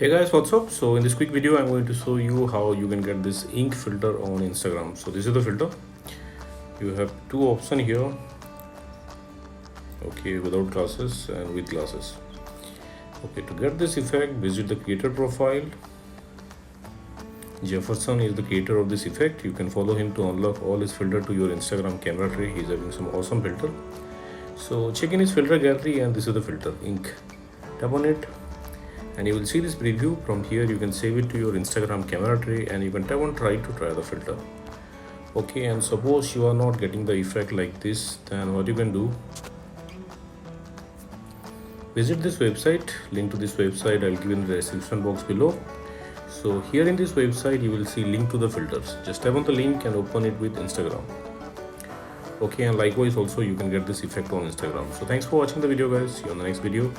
Hey guys, what's up? So in this quick video I'm going to show you how you can get this ink filter on Instagram. So this is the filter. You have two options here. Okay, without glasses and with glasses. Okay, to get this effect, visit the creator profile. Jefferson is the creator of this effect. You can follow him to unlock all his filter to your Instagram camera tray. He's having some awesome filter. So check in his filter gallery and this is the filter, ink. Tap on it and you will see this preview. From here you can save it to your Instagram camera tray and you can tap on try to try the filter. Okay, and suppose you are not getting the effect like this, then what you can do, visit this website. Link to this website I'll give in the description box below. So here in this website you will see link to the filters. Just tap on the link and open it with Instagram. Okay, and likewise also you can get this effect on Instagram. So thanks for watching the video guys. See you on the next video.